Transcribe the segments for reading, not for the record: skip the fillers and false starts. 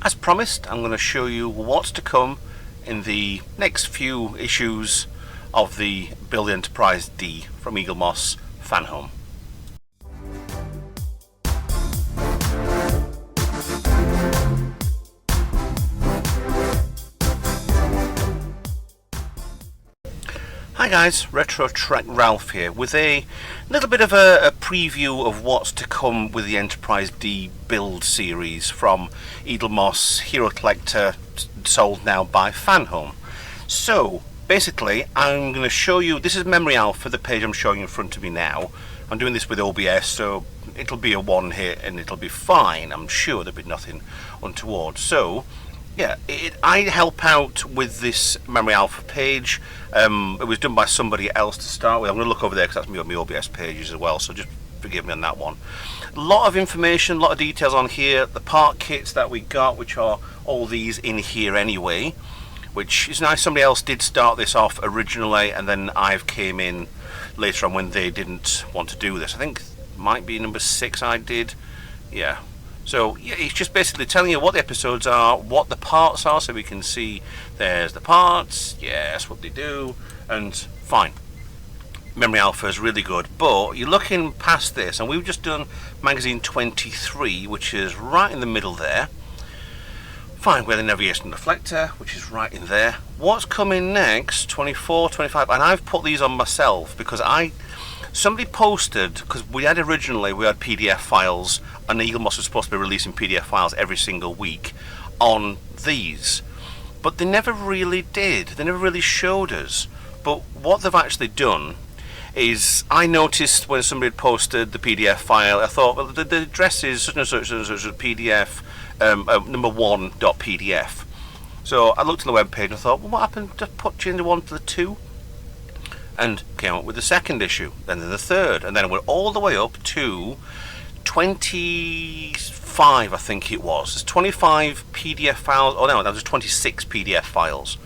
As promised, I'm going to show you what's to come in the next few issues of the Build Enterprise D from Eaglemoss Fanhome. Hi guys, Retro Trek Ralph here with a little bit of a preview of what's to come with the Enterprise D build series from Eaglemoss, HeroCollector, sold now by Fanhome. So basically I'm going to show you, this is Memory Alpha, the page I'm showing in front of me now. I'm doing this with OBS, so it'll be a one hit and it'll be fine. I'm sure there'll be nothing untoward. So yeah, I help out with this Memory Alpha page. It was done by somebody else to start with. I'm going to look over there because that's me on my OBS pages as well, so just forgive me on that one. A lot of information, a lot of details on here. The part kits that we got, which are all these in here anyway, which is nice. Somebody else did start this off originally, and then I've came in later on when they didn't want to do this. I think it might be number 6 I did. Yeah. So yeah, it's just basically telling you what the episodes are, what the parts are, so we can see there's the parts, yes, what they do, and fine. Memory Alpha is really good, but you're looking past this, and we've just done magazine 23, which is right in the middle there. Fine, we're the Navigation Deflector, which is right in there. What's coming next, 24, 25, and I've put these on myself because somebody posted, because we had PDF files, and Eaglemoss was supposed to be releasing PDF files every single week on these, but they never really did. They never really showed us. But what they've actually done is, I noticed when somebody had posted the PDF file, I thought, well, the address is such and such and such PDF, number 1.pdf. So I looked on the web page and I thought, well, what happened to change the 1 to the 2? And came up with the second issue, then the third, and then it went all the way up to 25, I think it was. There's 25 PDF files. Oh no, that was 26 PDF files,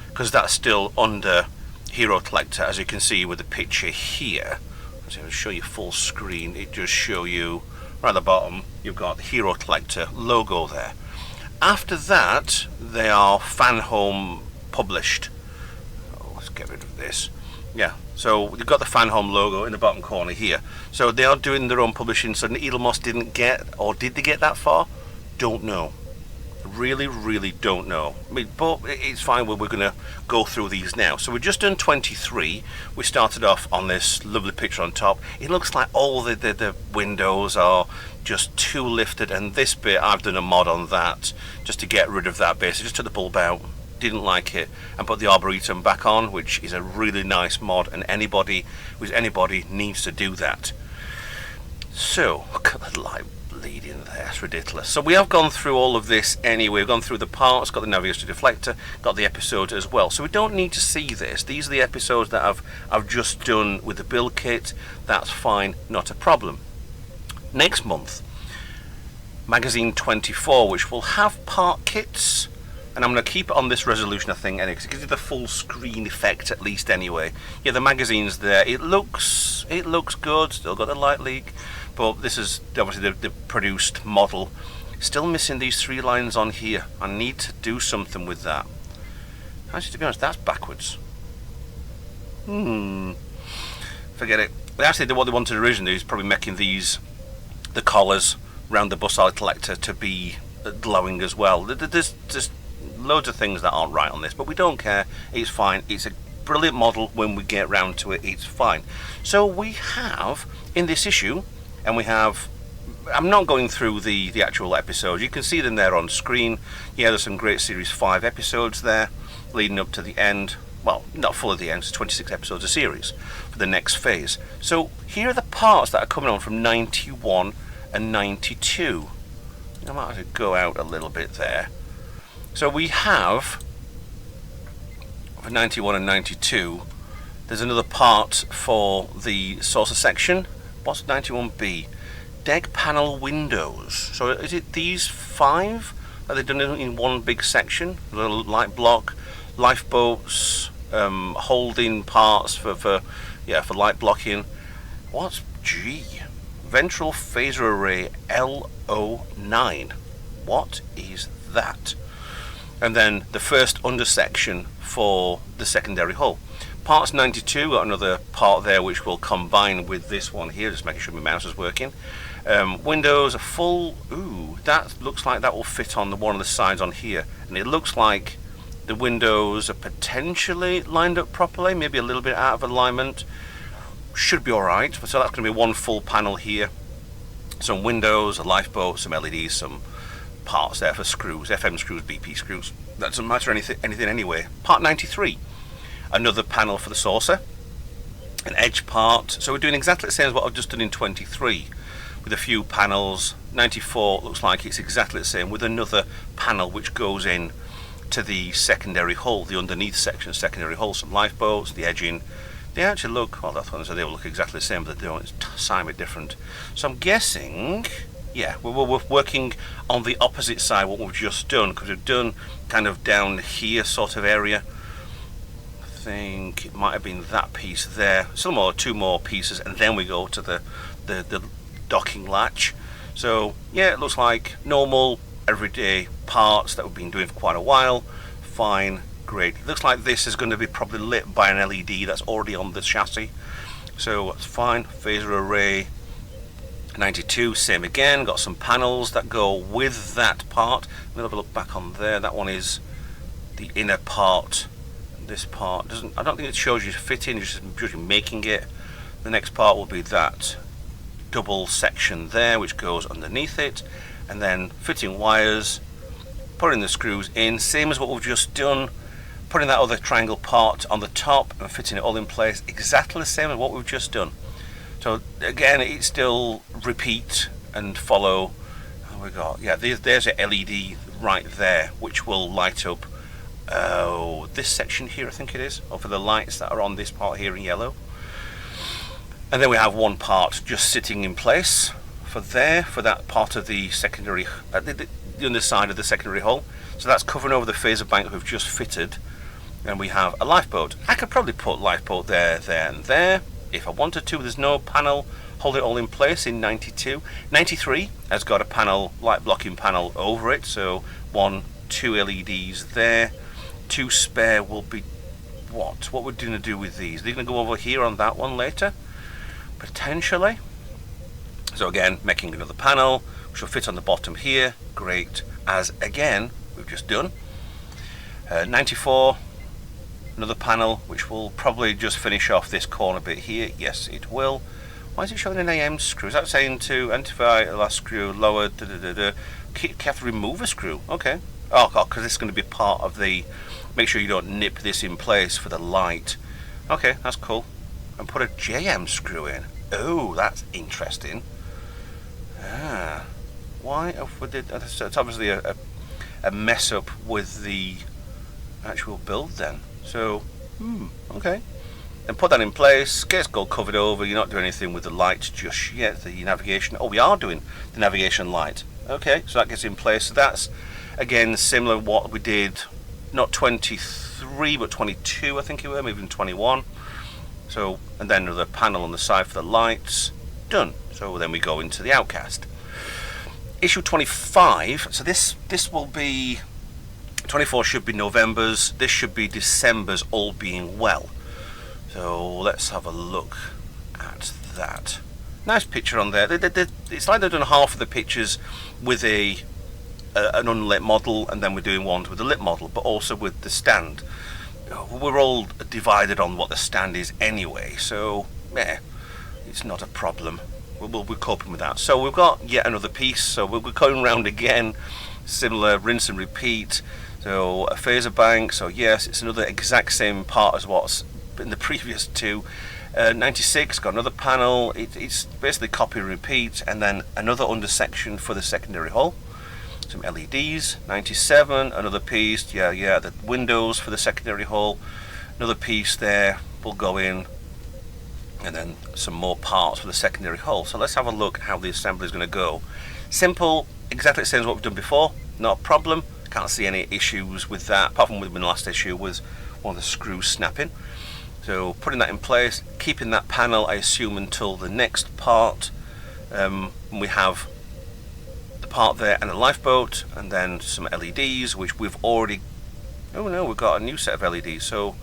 because that's still under HeroCollector, as you can see with the picture here. So I'll show you full screen. It just show you right at the bottom. You've got the HeroCollector logo there. After that, they are Fanhome published. Oh, let's get rid of this. Yeah, so you've got the Fanhome logo in the bottom corner here. So they are doing their own publishing. So Eaglemoss didn't get, or did they get that far? Don't know. Really, really don't know. I mean, but it's fine. We're going to go through these now. So we've just done 23. We started off on this lovely picture on top. It looks like all the windows are just too lifted, and this bit I've done a mod on that just to get rid of that base. I just took the bulb out. Didn't like it, and put the Arboretum back on, which is a really nice mod, and anybody needs to do that. So look at the light bleeding there, it's ridiculous. So we have gone through all of this anyway. We've gone through the parts, got the Navigation Deflector, got the episode as well, so we don't need to see this. These are the episodes that I've just done with the build kit. That's fine, not a problem. Next month, magazine 24, which will have part kits, and I'm going to keep it on this resolution, I think, anyway, because it gives you the full screen effect at least anyway. Yeah, the magazine's there. It looks good. Still got the light leak, but this is obviously the produced model. Still missing these 3 lines on here. I need to do something with that. Actually, to be honest, that's backwards. Forget it. Actually, what they wanted originally is probably making these, the collars around the Bussard collector, to be glowing as well. There's just loads of things that aren't right on this, but we don't care. It's fine. It's a brilliant model. When we get round to it, it's fine. So we have in this issue, and we have, I'm not going through the actual episodes. You can see them there on screen. Yeah, there's some great series 5 episodes there leading up to the end. Well, not full of the end, it's 26 episodes a series for the next phase. So here are the parts that are coming on from 91 and 92. I might have to go out a little bit there. So we have, for 91 and 92, there's another part for the saucer section. What's 91B? Deck panel windows. So is it these 5 that they've done in one big section? A little light block, lifeboats, holding parts for light blocking. What's G? Ventral phaser array LO9. what is that? And then the first undersection for the secondary hull. Parts 92, got another part there which will combine with this one here, just making sure my mouse is working. Windows are full. Ooh, that looks like that will fit on one of the sides on here, and it looks like the windows are potentially lined up properly, maybe a little bit out of alignment. Should be alright. So that's going to be one full panel here. Some windows, a lifeboat, some LEDs, some parts there for screws, FM screws, BP screws. That doesn't matter anything anyway. Part 93, another panel for the saucer, an edge part. So we're doing exactly the same as what I've just done in 23, with a few panels. 94 looks like it's exactly the same, with another panel which goes in to the secondary hull, the underneath section, secondary hull, some lifeboats, the edging. They actually look, well, that's one, so they will look exactly the same, but they don't, it's slightly different. So I'm guessing, yeah, we're working on the opposite side what we've just done, because we've done kind of down here sort of area. I think it might have been that piece there, two more pieces, and then we go to the docking latch. So yeah, it looks like normal everyday parts that we've been doing for quite a while. Fine, great. It looks like this is going to be probably lit by an LED that's already on the chassis, so that's fine. Phaser array 92, same again, got some panels that go with that part. We'll have a look back on there. That one is the inner part. This part doesn't, I don't think it shows you fitting, it's just usually making it. The next part will be that double section there which goes underneath it, and then fitting wires, putting the screws in, same as what we've just done, putting that other triangle part on the top and fitting it all in place, exactly the same as what we've just done. So again, it's still repeat and follow. Oh, we got, yeah, there's a LED right there which will light up this section here, I think it is, or for the lights that are on this part here in yellow. And then we have one part just sitting in place for that part of the secondary, the underside of the secondary hull. So that's covering over the phaser bank we've just fitted, and we have a lifeboat. I could probably put lifeboat there, and there if I wanted to. There's no panel hold it all in place in 92. 93 has got a panel, light blocking panel over it, so two LEDs there. Two spare will be what we're going to do with these. They're going to go over here on that one later, potentially. So again, making another panel which will fit on the bottom here, great, as again we've just done. 94, another panel which will probably just finish off this corner bit here. Yes, it will. Why is it showing an AM screw? Is that saying to identify the last screw, lower, you have to remove a screw? Okay. Oh, because this is going to be part of the, make sure you don't nip this in place for the light. Okay, that's cool. And put a JM screw in. Oh, that's interesting. Ah, why have we did? It's obviously a mess up with the actual build then. So, okay. Then put that in place. Get it all covered over. You're not doing anything with the lights just yet. The navigation. Oh, we are doing the navigation light. Okay, so that gets in place. So that's again similar to what we did. Not 23, but 22, I think it was, maybe even 21. So, and then another panel on the side for the lights. Done. So then we go into the Outcast. Issue 25. So this will be 24 should be November's. This should be December's, all being well. So let's have a look at that. Nice picture on there. It's like they've done half of the pictures with an unlit model, and then we're doing one with a lit model, but also with the stand. We're all divided on what the stand is anyway, so it's not a problem. We're coping with that. So we've got yet another piece, so we're going round again, similar rinse and repeat. So a phaser bank, so yes, it's another exact same part as what's in the previous two. 96 got another panel. It's basically copy and repeat, and then another undersection for the secondary hull. Some LEDs. 97, another piece. The windows for the secondary hull. Another piece there will go in, and then some more parts for the secondary hull. So let's have a look how the assembly is going to go. Simple, exactly the same as what we've done before. Not a problem. Can't see any issues with that, apart from with my last issue was one of the screws snapping. So putting that in place, keeping that panel, I assume, until the next part. We have the part there and a lifeboat, and then some LEDs, which we've already... Oh no, we've got a new set of LEDs. So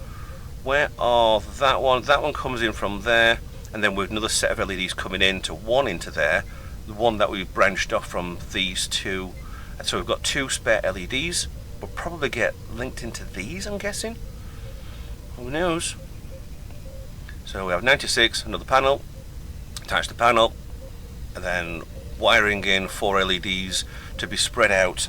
where are that one? That one comes in from there, and then with another set of LEDs coming in to one into there, the one that we've branched off from these two. And so we've got two spare LEDs. We'll probably get linked into these, I'm guessing. Who knows? So we have 96, another panel, attach the panel, and then wiring in 4 LEDs to be spread out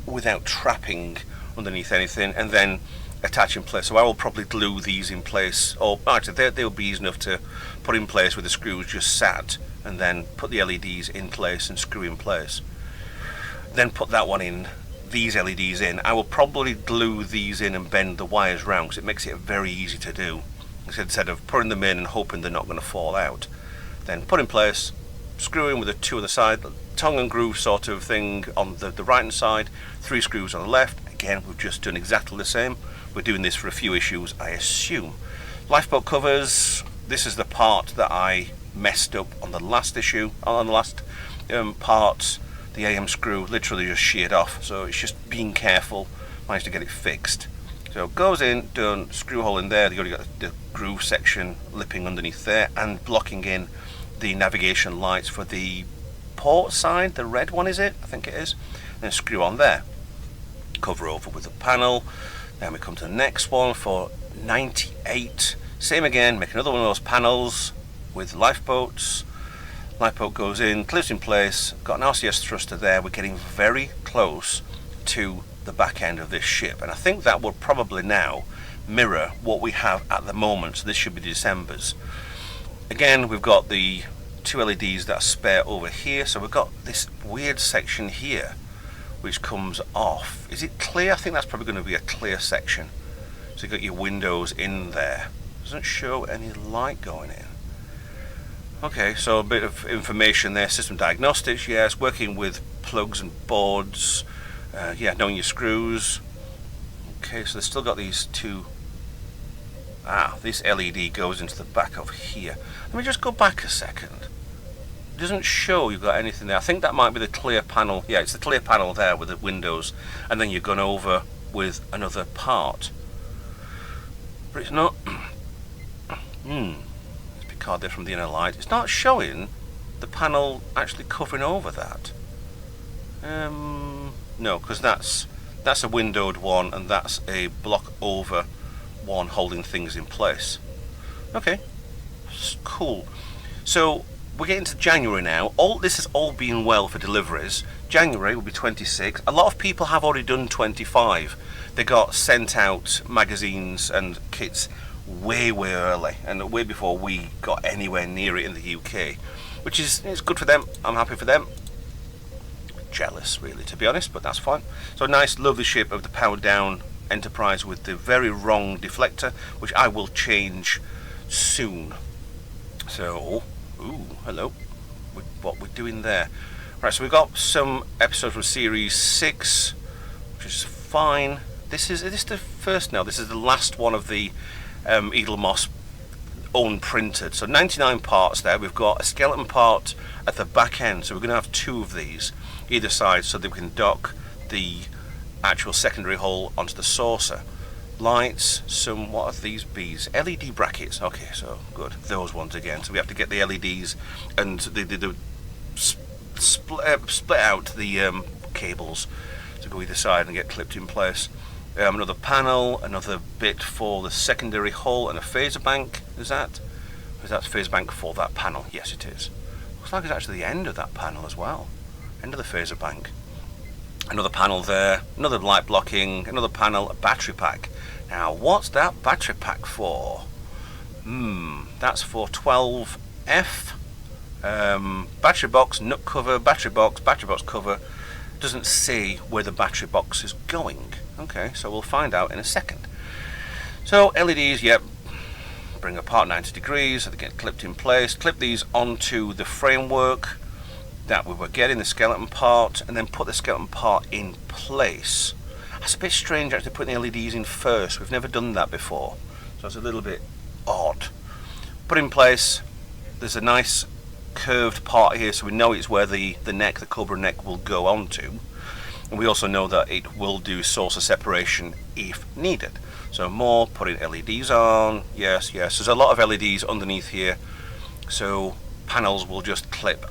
without trapping underneath anything, and then attach in place. So I will probably glue these in place, or actually they'll be easy enough to put in place with the screws just sat, and then put the LEDs in place and screw in place. Then put that one in, these LEDs in. I will probably glue these in and bend the wires round, because it makes it very easy to do, instead of putting them in and hoping they're not going to fall out. Then put in place, screw in with the 2 on the side, tongue and groove sort of thing on the right hand side, 3 screws on the left. Again, we've just done exactly the same. We're doing this for a few issues, I assume. Lifeboat covers, this is the part that I messed up on the last issue, on the last part. The AM screw literally just sheared off, so it's just being careful, managed to get it fixed. So it goes in, done, screw hole in there, you've already got the groove section lipping underneath there, and blocking in the navigation lights for the port side, the red one is it? I think it is. Then screw on there. Cover over with the panel. Then we come to the next one for 98. Same again, make another one of those panels with lifeboats. Lifeboat goes in, clips in place, got an RCS thruster there. We're getting very close to the back end of this ship, and I think that will probably now mirror what we have at the moment. So this should be December's. Again, we've got the 2 LEDs that are spare over here, so we've got this weird section here which comes off. Is it clear? I think that's probably going to be a clear section. So you've got your windows in there. Doesn't show any light going in. Okay, so a bit of information there. System diagnostics, yes. Working with plugs and boards. Yeah, knowing your screws. Okay, so they've still got these 2. This LED goes into the back of here. Let me just go back a second. It doesn't show you've got anything there. I think that might be the clear panel. Yeah, it's the clear panel there with the windows, and then you've gone over with another part. But it's not... It's Picard there from the inner light. It's not showing the panel actually covering over that. No, because that's a windowed one, and that's a block over one holding things in place. Okay, cool. So we're getting to January now. This is all being well for deliveries. January will be 26. A lot of people have already done 25. They got sent out magazines and kits way early, and way before we got anywhere near it in the UK, which is it's good for them. I'm happy for them. Jealous, really, to be honest, but that's fine. So a nice, lovely ship of the powered down Enterprise with the very wrong deflector, which I will change soon. So, hello. What we're doing there. Right, so we've got some episodes from Series 6, which is fine. Is this the first now? This is the last one of the Eaglemoss own printed. So 99 parts there. We've got a skeleton part at the back end, so we're going to have 2 of these either side so that we can dock the actual secondary hull onto the saucer. Lights, some, what are these bees? LED brackets. Okay, so good. Those ones again. So we have to get the LEDs and the split out the cables to go either side and get clipped in place. Another panel, another bit for the secondary hull, and a phaser bank. Is that phaser bank for that panel? Yes, it is. Looks like it's actually the end of that panel as well. End of the phaser bank. Another panel there, another light blocking, another panel, a battery pack. Now, what's that battery pack for? That's for 12F. Battery box, nut cover, battery box cover. Doesn't say where the battery box is going. Okay, so we'll find out in a second. So LEDs, yep, bring apart 90 degrees so they get clipped in place. Clip these onto the framework that we were getting, the skeleton part, and then put the skeleton part in place. That's a bit strange actually putting the LEDs in first. We've never done that before, so it's a little bit odd. Put in place. There's a nice curved part here, so we know it's where the neck, the Cobra neck, will go onto. And we also know that it will do source of separation if needed. So more, putting LEDs on, yes, there's a lot of LEDs underneath here, so panels will just clip,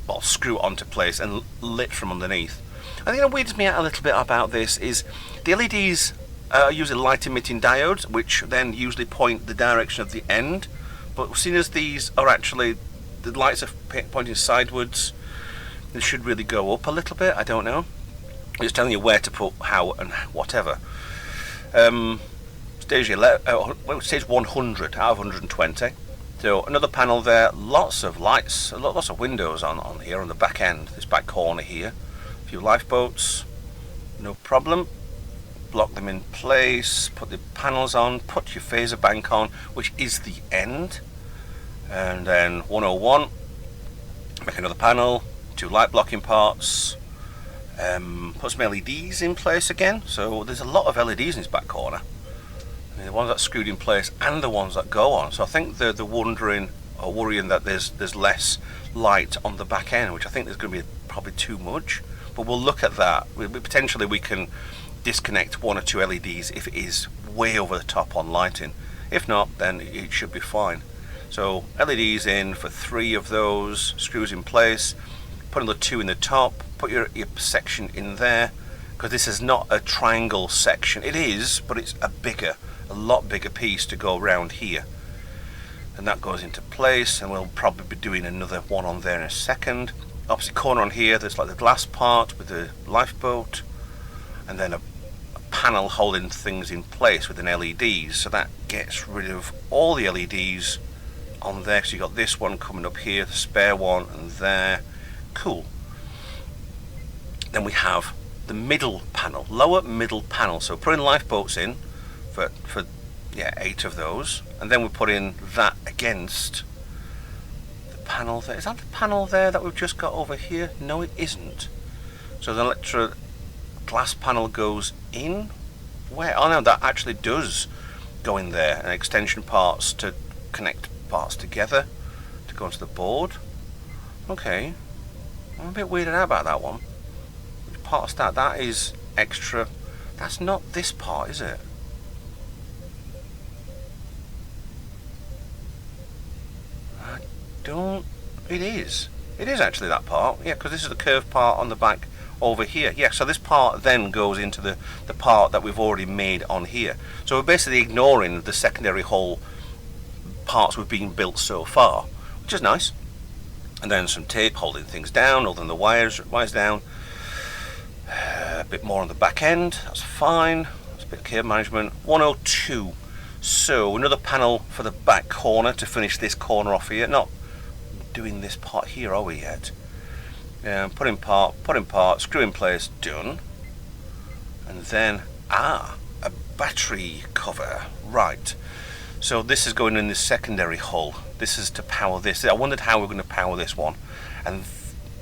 well, screw onto place and lit from underneath. I think what weirds me out a little bit about this is the LEDs are usually light emitting diodes, which then usually point the direction of the end, but seeing as these are actually, the lights are pointing sidewards, they should really go up a little bit. I don't know, it's telling you where to put, how, and whatever. Stage 100 out of 120. So another panel there, lots of lights, lots of windows on here on the back end, this back corner here. A few lifeboats, no problem. Block them in place, put the panels on, put your phaser bank on, which is the end. And then 101, make another panel, 2 light blocking parts, put some LEDs in place again. So there's a lot of LEDs in this back corner. The ones that screwed in place and the ones that go on. So I think they're wondering or worrying that there's less light on the back end, which I think there's going to be probably too much. But we'll look at that. Potentially we can disconnect 1 or 2 LEDs if it is way over the top on lighting. If not, then it should be fine. So LEDs in for 3 of those, screws in place, put another 2 in the top, put your section in there, because this is not a triangle section. It is, but it's a lot bigger piece to go around here. And that goes into place, and we'll probably be doing another one on there in a second. Opposite corner on here, there's like the glass part with the lifeboat, and then a panel holding things in place with an LED, so that gets rid of all the LEDs on there. So you got this one coming up here, the spare one, and there. Cool. Then we have the middle panel, lower middle panel. So putting lifeboats in for 8 of those, and then we put in that against the panel there. Is that the panel there that we've just got over here? No, it isn't. So the electro glass panel goes in where? Oh no, that actually does go in there, and extension parts to connect parts together to go onto the board. Okay, I'm a bit weirded out about that one. Which part's that? That is extra. That's not this part, is it? I don't. It is. It is actually that part. Yeah, because this is the curved part on the back over here. Yeah, so this part then goes into the part that we've already made on here. So we're basically ignoring the secondary hull parts we've been built so far, which is nice. And then some tape holding things down, holding the wires down. A bit more on the back end, that's fine. That's a bit of cable management. 102. So another panel for the back corner to finish this corner off here. Not doing this part here, are we yet? Put in part, screw in place, done. And then a battery cover. Right. So this is going in the secondary hull. This is to power this. I wondered how we're going to power this one. And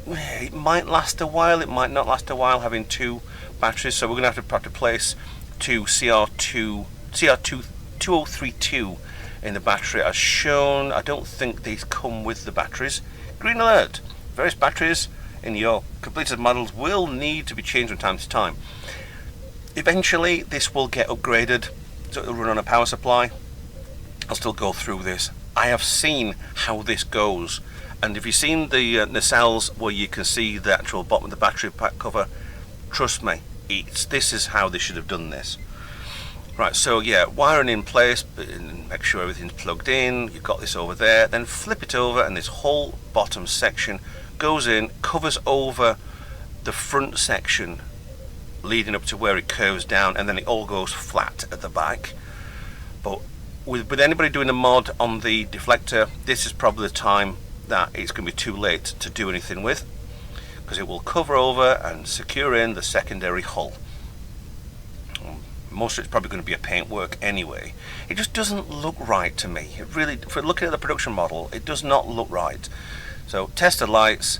it might last a while, it might not last a while having 2 batteries, so we're going to have to place 2 CR2032 in the battery as shown. I don't think these come with the batteries. Green alert! Various batteries in your completed models will need to be changed from time to time. Eventually this will get upgraded, so it'll run on a power supply. I'll still go through this. I have seen how this goes, and if you've seen the nacelles where you can see the actual bottom of the battery pack cover, trust me, this is how they should have done this. Right, so yeah, wiring in place, make sure everything's plugged in. You've got this over there, then flip it over, and this whole bottom section goes in, covers over the front section leading up to where it curves down, and then it all goes flat at the back. But with anybody doing a mod on the deflector, this is probably the time that it's going to be too late to do anything with, because it will cover over and secure in the secondary hull. Most of it's probably going to be a paintwork anyway. It just doesn't look right to me. It really, for looking at the production model, it does not look right. So test the lights,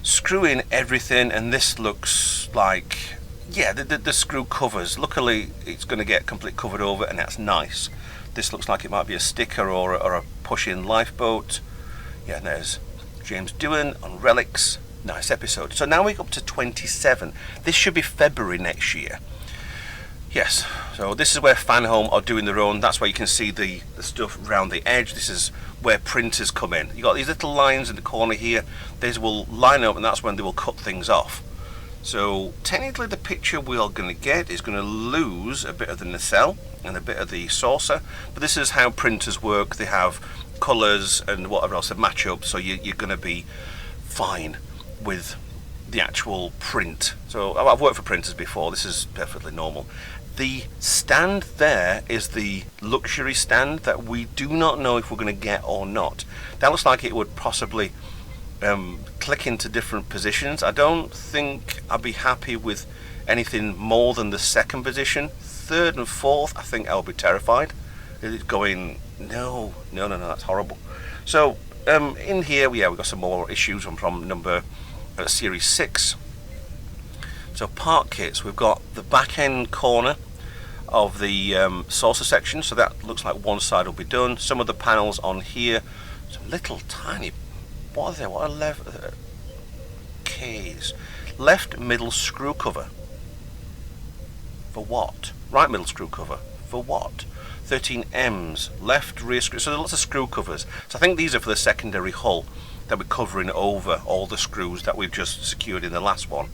screw in everything, and this looks like, yeah, the screw covers. Luckily it's going to get completely covered over, and that's nice. This looks like it might be a sticker or a push-in lifeboat. Yeah, there's James Doohan on Relics. Nice episode. So now we're up to 27. This should be February next year. Yes, so this is where Fanhome are doing their own. That's where you can see the stuff around the edge. This is where printers come in. You got these little lines in the corner here. These will line up, and that's when they will cut things off. So technically the picture we are going to get is going to lose a bit of the nacelle and a bit of the saucer, but this is how printers work. They have colours and whatever else that match up, so you're going to be fine with the actual print. So I've worked for printers before. This is perfectly normal. The stand there is the luxury stand that we do not know if we're going to get or not. That looks like it would possibly click into different positions. I don't think I'd be happy with anything more than the second position. Third and fourth, I think I'll be terrified. It's going, no, that's horrible. So in here, we've got some more issues from number series 6. So part kits, we've got the back end corner of the saucer section, so that looks like one side will be done. Some of the panels on here, some little tiny, what are they? What are K's? Left middle screw cover. For what? Right middle screw cover. For what? 13 M's. Left rear screw. So there's lots of screw covers. So I think these are for the secondary hull that we're covering over all the screws that we've just secured in the last one.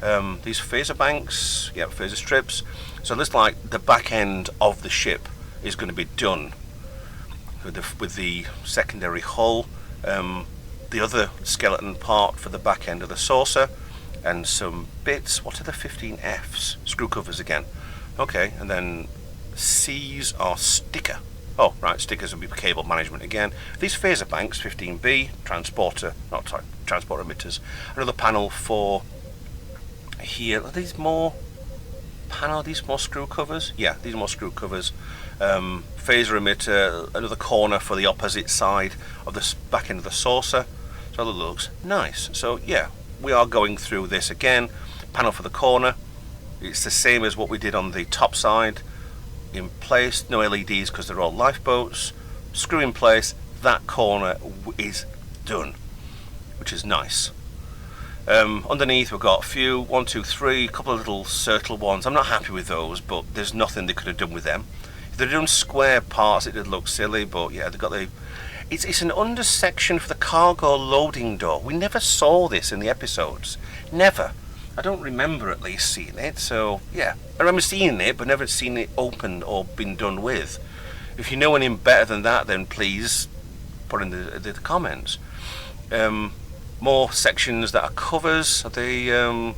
These phaser banks, phaser strips. So it looks like the back end of the ship is going to be done with the secondary hull. The other skeleton part for the back end of the saucer, and some bits. What are the 15Fs? Screw covers again. Okay, and then C's are sticker. Oh, right, stickers will be cable management again. These phaser banks, 15B, transporter emitters. Another panel for here. Are these more panel? These more screw covers? Yeah, these are more screw covers. Phaser emitter, another corner for the opposite side of the back end of the saucer. So that looks nice. So yeah, we are going through this again. Panel for the corner. It's the same as what we did on the top side. In place, no LEDs because they're all lifeboats. Screw in place. That corner is done, which is nice. Underneath we've got a few, 1, 2, 3, a couple of little circle ones. I'm not happy with those, but there's nothing they could have done with them. If they'd done square parts, it did look silly, but yeah, they've got the. It's an under section for the cargo loading door. We never saw this in the episodes. Never. I don't remember at least seeing it, so yeah. I remember seeing it, but never seen it opened or been done with. If you know anything better than that, then please put in the comments. More sections that are covers. They're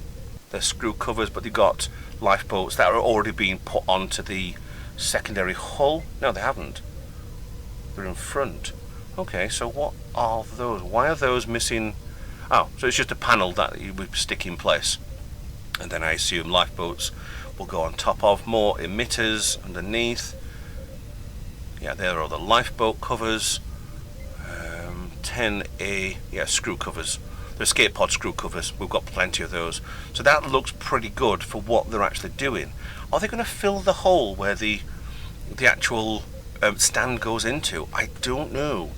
screw covers, but they've got lifeboats that are already being put onto the secondary hull. No, they haven't. They're in front. Okay, so what are those? Why are those missing? Oh, so it's just a panel that you would stick in place. And then I assume lifeboats will go on top of. More emitters underneath. Yeah, there are the lifeboat covers. 10A, screw covers. The escape pod screw covers. We've got plenty of those. So that looks pretty good for what they're actually doing. Are they going to fill the hole where the actual stand goes into? I don't know.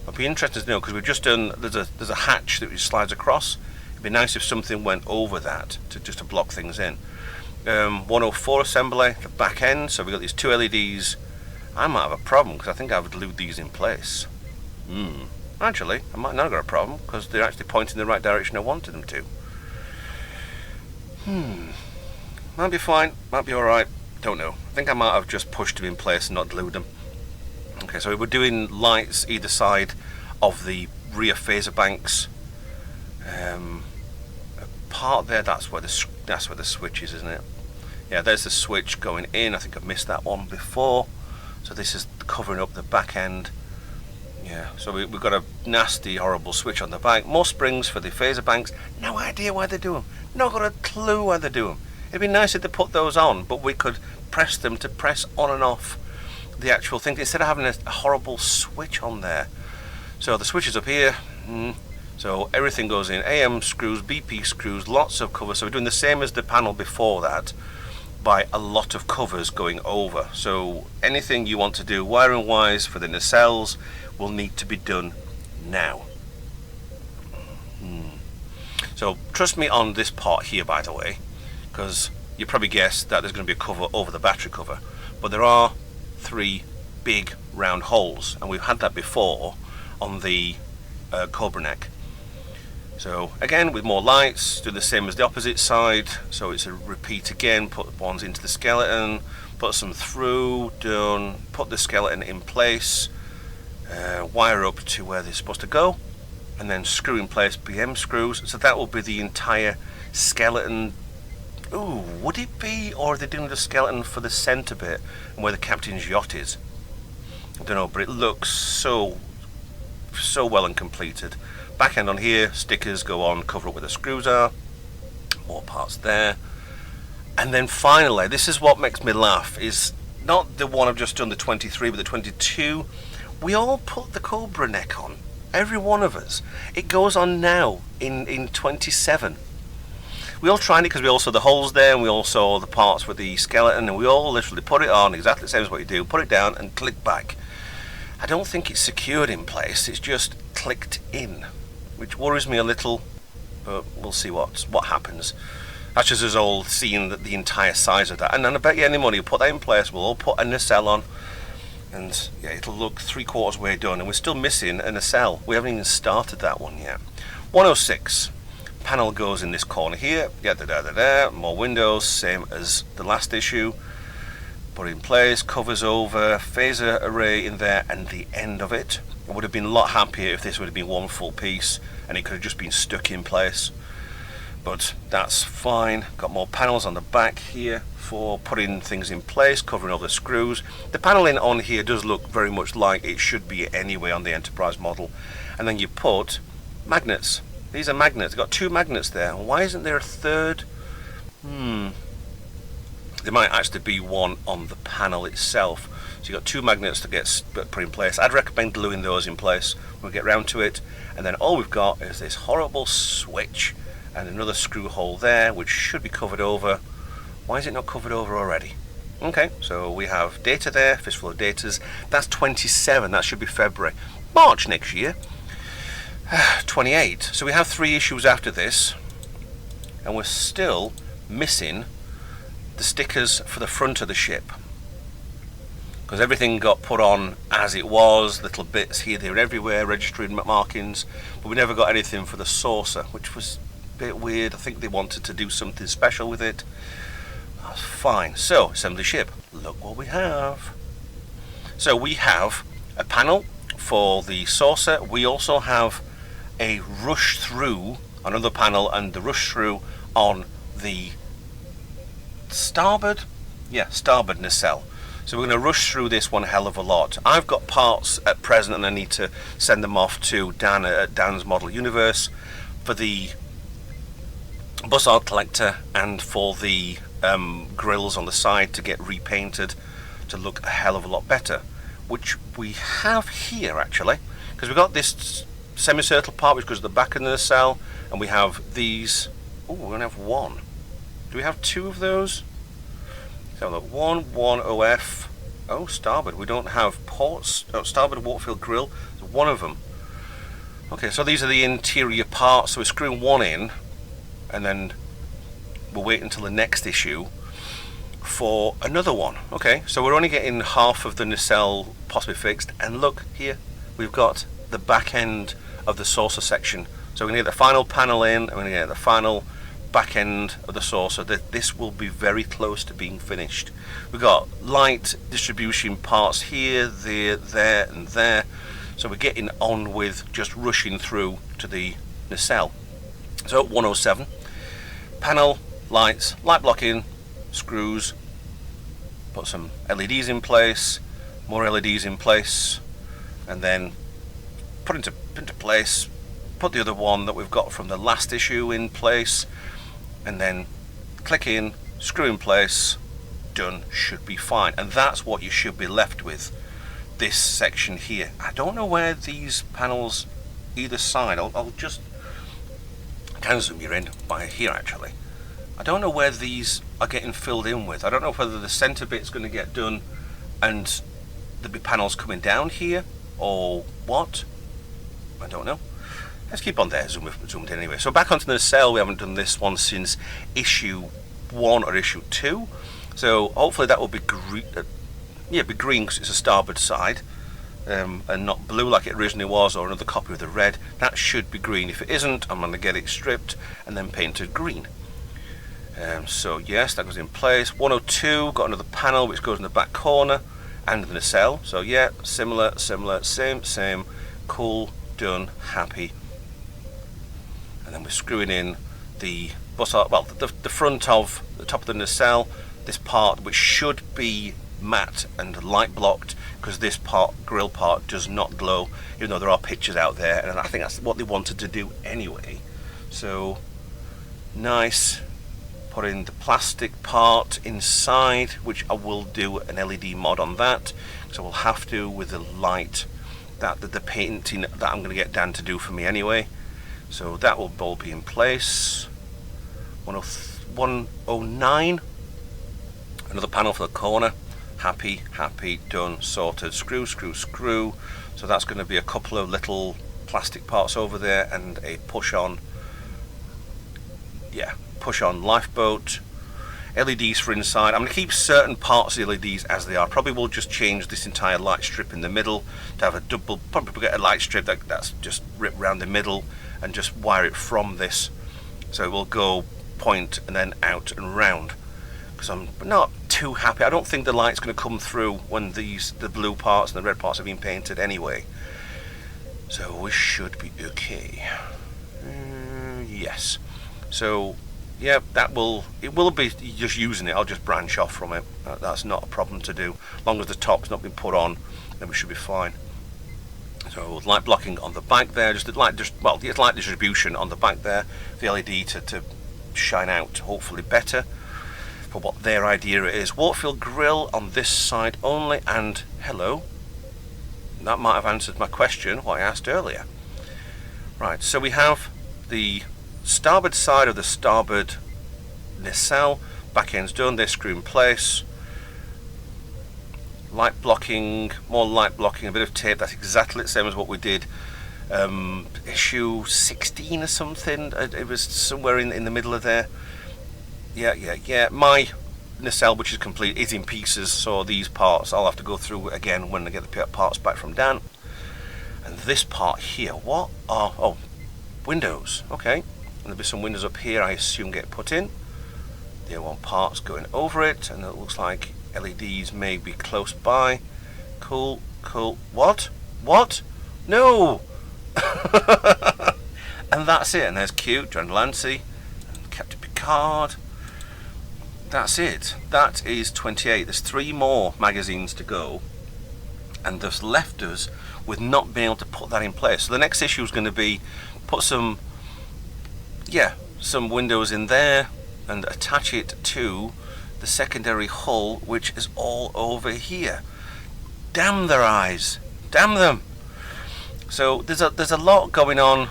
I'd be interested to know, because we've just done. There's a hatch that slides across. It'd be nice if something went over that to block things in. 104 assembly, the back end. So we've got these 2 LEDs. I might have a problem because I think I've glued these in place. Actually, I might not have got a problem because they're actually pointing in the right direction I wanted them to. Might be fine, might be alright, don't know. I think I might have just pushed them in place and not glued them. Okay, so we're doing lights either side of the rear phaser banks. Part there, that's where the switch is, isn't it? Yeah, there's the switch going in. I think I've missed that one before. So this is covering up the back end. Yeah, so we've got a nasty, horrible switch on the back. More springs for the phaser banks. No idea why they do them. Not got a clue why they do them. It'd be nice if they put those on, but we could press them to press on and off the actual thing instead of having a horrible switch on there. So the switch is up here. So everything goes in. AM screws, BP screws, lots of covers. So we're doing the same as the panel before that, by a lot of covers going over. So anything you want to do wiring wise for the nacelles will need to be done now. So trust me on this part here, by the way, because you probably guessed that there's going to be a cover over the battery cover, but there are 3 big round holes, and we've had that before on the Cobra neck. So again, with more lights, do the same as the opposite side, so it's a repeat again. Put ones into the skeleton, put some through, done, put the skeleton in place, wire up to where they're supposed to go, and then screw in place BM screws. So that will be the entire skeleton. Ooh, would it be, or are they doing the skeleton for the centre bit and where the captain's yacht is? I don't know, but it looks so well and completed. Back end on here, stickers go on, cover up where the screws are, more parts there. And then finally, this is what makes me laugh, is not the one I've just done, the 23, but the 22. We all put the Cobra neck on, every one of us. It goes on now in 27. We all tried it because we all saw the holes there, and we all saw the parts with the skeleton, and we all literally put it on exactly the same as what you do, put it down and click back. I don't think it's secured in place, it's just clicked in, which worries me a little, but we'll see what happens. That's just us all seeing the entire size of that. And then I bet you any money, we'll put that in place, we'll all put a nacelle on, and yeah, it'll look 3/4 way done, and we're still missing a nacelle. We haven't even started that one yet. 106. Panel goes in this corner here, more windows, same as the last issue. Put it in place, covers over, phaser array in there, and the end of it. I would have been a lot happier if this would have been one full piece and it could have just been stuck in place, but that's fine. Got more panels on the back here for putting things in place, covering all the screws. The paneling on here does look very much like it should be anyway on the Enterprise model. And then you put magnets. These are magnets. Got 2 magnets there. Why isn't there a third? There might actually be one on the panel itself. So you've got 2 magnets to get put in place. I'd recommend gluing those in place. We'll get round to it. And then all we've got is this horrible switch and another screw hole there, which should be covered over. Why is it not covered over already? Okay, so we have data there, fistful of datas. That's 27, that should be February. March next year. 28. So we have 3 issues after this, and we're still missing the stickers for the front of the ship, because everything got put on as it was, little bits here, there, everywhere, registering markings, but we never got anything for the saucer, which was a bit weird. I think they wanted to do something special with it. That's fine. So, assembly ship. Look what we have. So we have a panel for the saucer. We also have a rush through, another panel, and the rush through on the starboard nacelle. So we're going to rush through this one hell of a lot. I've got parts at present and I need to send them off to Dan at Dan's Model Universe for the bus collector and for the grills on the side to get repainted to look a hell of a lot better, which we have here actually, because we've got this semicircle part which goes to the back of the nacelle, and we have these. Oh, we're going to have 1. Do we have 2 of those? So look, 1 OF. Oh, starboard. We don't have ports. Oh, starboard Waterfield grill. There's 1 of them. Okay, so these are the interior parts. So we're screwing 1 in, and then we'll wait until the next issue for another one. Okay, so we're only getting half of the nacelle possibly fixed. And look here, we've got the back end of the saucer section. So we're going to get the final panel in, and we're going to get the final back end of the saucer. That this will be very close to being finished. We've got light distribution parts here, there and there, so we're getting on with just rushing through to the nacelle. So 107 panel, lights, light blocking, screws, put some LEDs in place, more LEDs in place, and then put into place, put the other one that we've got from the last issue in place, and then click in, screw in place, done, should be fine. And that's what you should be left with, this section here. I don't know where these panels either side, I'll just, I can zoom you in by here actually. I don't know where these are getting filled in with. I don't know whether the center bit's going to get done and there'll be panels coming down here or what. I don't know. Let's keep on there, zoomed in anyway. So back onto the nacelle, we haven't done this one since issue 1 or issue 2. So hopefully that will be green, be green because it's a starboard side, and not blue like it originally was, or another copy of the red. That should be green. If it isn't, I'm going to get it stripped and then painted green. So yes, that goes in place. 102, got another panel which goes in the back corner and the nacelle. So yeah, similar, same, cool, done, happy. And then we're screwing in the bus, well, the front of the top of the nacelle, this part which should be matte and light blocked, because this grill part does not glow, even though there are pictures out there, and I think that's what they wanted to do anyway. So nice. Put in the plastic part inside, which I will do an LED mod on that, so we'll have to with the light that the painting that I'm going to get Dan to do for me anyway. So that will all be in place. 109, another panel for the corner. Happy, done, sorted. Screw. So that's going to be a couple of little plastic parts over there and a push on lifeboat. LEDs for inside. I'm going to keep certain parts of the LEDs as they are. Probably will just change this entire light strip in the middle to have a double, probably get a light strip that's just ripped around the middle and just wire it from this, so it will go point and then out and round, because I'm not too happy. I don't think the light's going to come through when the blue parts and the red parts have been painted anyway, so we should be okay. Yes, so yeah, it will be just using it. I'll just branch off from it. That's not a problem to do. As long as the top's not been put on, then we should be fine. So light blocking on the back there, it's light distribution on the back there, the LED to shine out hopefully better for what their idea is. Waterfield grill on this side only, and hello, that might have answered my question, what I asked earlier. Right, so we have the starboard side of the starboard nacelle, back end's done, they screw in place. Light blocking, more light blocking, a bit of tape. That's exactly the same as what we did issue 16 or something. It was somewhere in the middle of there. Yeah. My nacelle, which is complete, is in pieces, so these parts I'll have to go through again when I get the parts back from Dan. And this part here, what are, oh, windows. Okay, and there'll be some windows up here, I assume, get put in. There are parts going over it, and it looks like LEDs may be close by. Cool. What? No! And that's it. And there's Q, John Lancy, and Captain Picard. That's it. That is 28. There's 3 more magazines to go, and they've left us with not being able to put that in place. So the next issue is going to be put some windows in there and attach it to the secondary hull, which is all over here. Damn their eyes, damn them. So there's a lot going on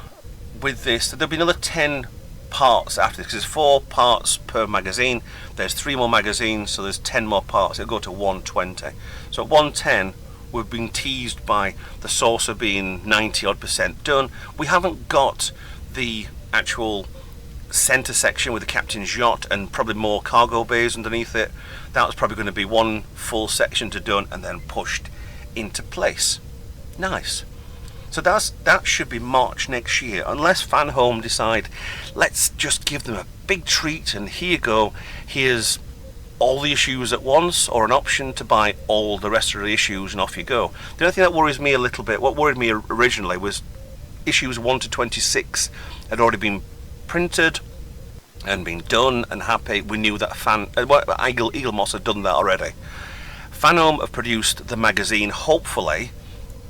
with this. There'll be another 10 parts after this, because there's 4 parts per magazine. There's 3 more magazines, so there's 10 more parts. It'll go to 120. So at 110, we've been teased by the saucer being 90% done. We haven't got the actual center section with the captain's yacht and probably more cargo bays underneath it. That was probably going to be one full section to done and then pushed into place. Nice. So that should be March next year, unless Fanhome decide, let's just give them a big treat and here you go, here's all the issues at once, or an option to buy all the rest of the issues and off you go. The only thing that worries me a little bit, what worried me originally, was issues 1 to 26 had already been printed and been done and happy. We knew that Eaglemoss had done that already. Fanhome have produced the magazine, hopefully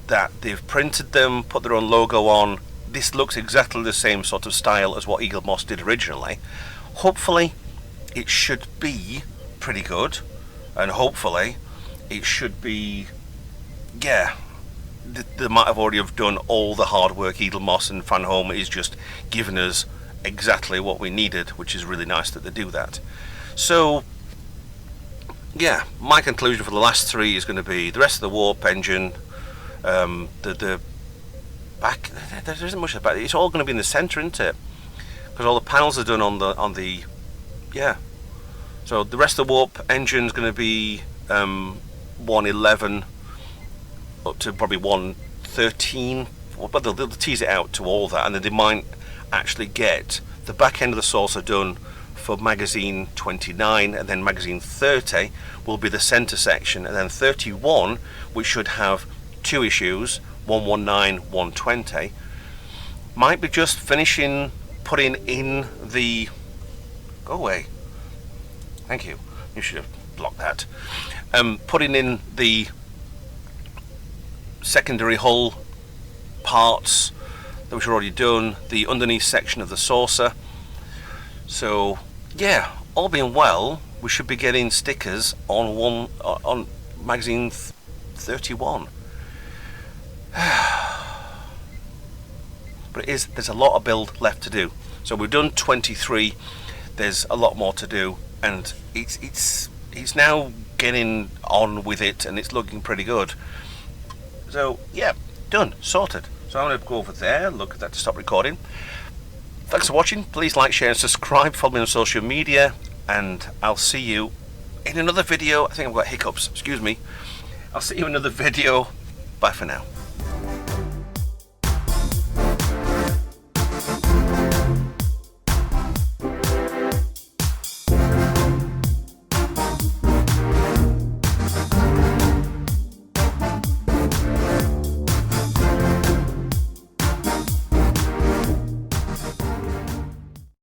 that they've printed them, put their own logo on. This looks exactly the same sort of style as what Eaglemoss did originally. Hopefully it should be pretty good, and hopefully it should be, they might have already have done all the hard work. Eaglemoss and Fanhome is just giving us exactly what we needed, which is really nice that they do that. So yeah, my conclusion for the last 3 is going to be the rest of the warp engine, the back, there isn't much about it. It's all going to be in the centre, isn't it? Because all the panels are done on the yeah. So the rest of the warp engine's going to be 111 up to probably 113. But they'll tease it out to all that, and then they might actually get the back end of the saucer done for magazine 29, and then magazine 30 will be the centre section, and then 31, which should have 2 issues, 119, 120, might be just finishing putting in the... Go away. Thank you. You should have blocked that. Putting in the secondary hull parts that which are already done, the underneath section of the saucer. So yeah, all being well, we should be getting stickers on magazine 31. But there's a lot of build left to do. So we've done 23. There's a lot more to do, and it's now getting on with it, and it's looking pretty good. So yeah, done, sorted. So I'm going to go over there, look at that to stop recording. Thanks for watching. Please like, share and subscribe. Follow me on social media, and I'll see you in another video. I think I've got hiccups, excuse me. I'll see you in another video. Bye for now.